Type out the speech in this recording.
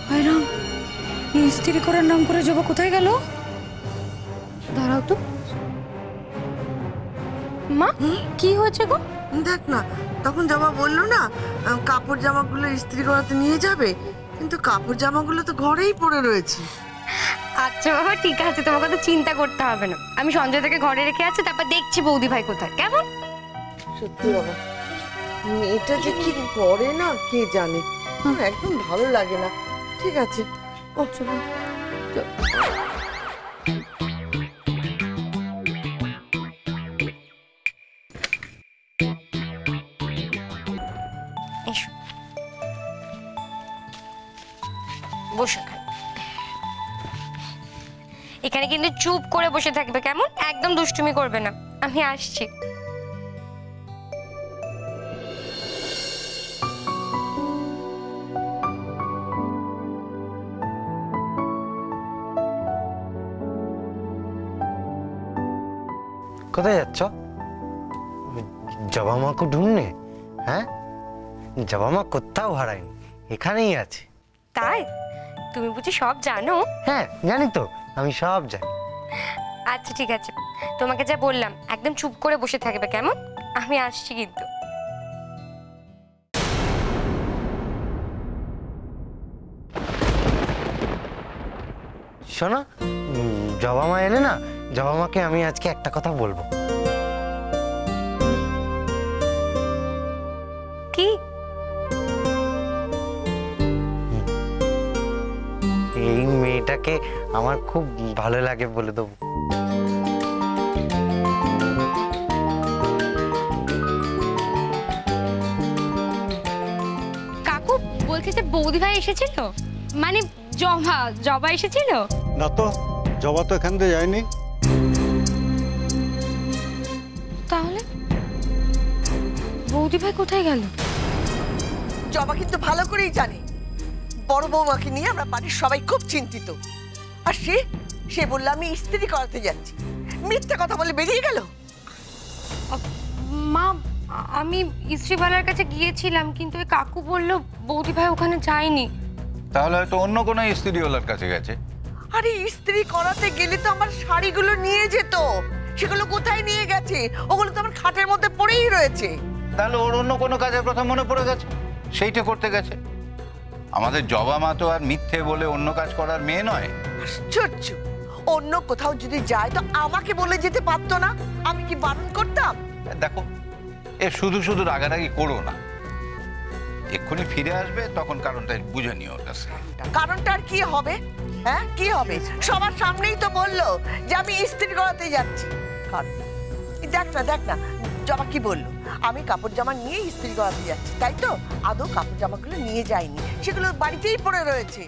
রাম, স্ত্রী করার নাম করে জবা কোথায় গেল? দাঁড়াও তো মা, কি হয়েছে গো? দেখ না, তখন জবা বললো না কাপড় জামাগুলো ইস্ত্রি করাতে নিয়ে যাবে, কিন্তু কাপড় জামাগুলো তো ঘরেই পড়ে রয়েছে। আচ্ছা বাবা, ঠিক আছে, তোমাকে তো চিন্তা করতে হবে না। আমি সঞ্জয় থেকে ঘরে রেখে আসছি, তারপর দেখছি বৌদি ভাই কোথায়। কেমন? সত্যি বাবা, মেয়েটা যে কি করে না কে জানে, একদম ভালো লাগে না। ঠিক আছে, ও চলো। এসো, বসে খাই। এখানে কিন্তু চুপ করে বসে থাকবে, কেমন? একদম দুষ্টুমি করবে না। আমি আসছি। কোথায় যাচ্ছ? জবা মাকে ঢুঁড়তে? হ্যাঁ, জবা মা কোথাও হারায়নি, এখানেই আছে। তাই? তুমি বুঝি সব জানো? হ্যাঁ জানি তো, আমি সব জানি। আচ্ছা ঠিক আছে, তোমাকে যা বললাম একদম চুপ করে বসে থাকবে, কেমন? আমি আসছি কিন্তু। শোনো, জবা মা এলে না, জবা মাকে আমি আজকে একটা কথা বলবো। কি? এই মেয়েটাকে আমার খুব ভালো লাগে বলে দেবো। কাকু বলছে যে বৌদি ভাই এসেছিল, মানে জবা এসেছিল। না তো, জবা তো এখান থেকে যায়নি। তাহলে বৌদি ভাই কোথায় গেল? জবা কিন্তু ভালো করেই জানে বড় বৌমাকে নিয়ে আমরা বাড়ির সবাই খুব চিন্তিত। আর সে বললো আমি ইস্ত্রি করাতে যাচ্ছি, মিথ্যা কথা বলে বেরিয়ে গেল। মা, আমি ইস্ত্রিওয়ালার কাছে গিয়েছিলাম, কিন্তু ওই কাকু বলল বৌদি ভাই ওখানে যায়নি। তাহলে হয়তো অন্য কোনো ইস্ত্রিওয়ালার কাছে গেছে। আরে ইস্ত্রি করাতে গেলে তো আমার শাড়িগুলো নিয়ে যেত, সেগুলো কোথায় নিয়ে গেছে? ওগুলো তো আমার খাটের মধ্যে পড়েই রয়েছে। তাহলে ওর অন্য কোনো কাজের কথা মনে পড়ে গেছে, সেইটা করতে গেছে। আমাদের জবা মা তো আর মিথ্যে বলে অন্য কাজ করার মেয়ে নয়। আশ্চর্য, অন্য কোথাও যদি যায় তো আমাকে বলে যেতে পারতো না? আমি কি বারণ করতাম? দেখো, এ শুধু শুধু রাগারাগি করো না, এক্ষুনি ফিরে আসবে, তখন কারণটা বুঝে নিও ওর কাছে। কারণটা আর কি হবে? হ্যাঁ কি হবে? সবার সামনেই তো বললো যে আমি ইস্ত্রি করাতে যাচ্ছি। দেখ না জবা কি বললো, আমি কাপড় জামা নিয়ে ইস্ত্রি করাতে যাচ্ছি, তাই তো? আদৌ কাপড় জামাগুলো নিয়ে যায়নি, সেগুলো বাড়িতেই পড়ে রয়েছে।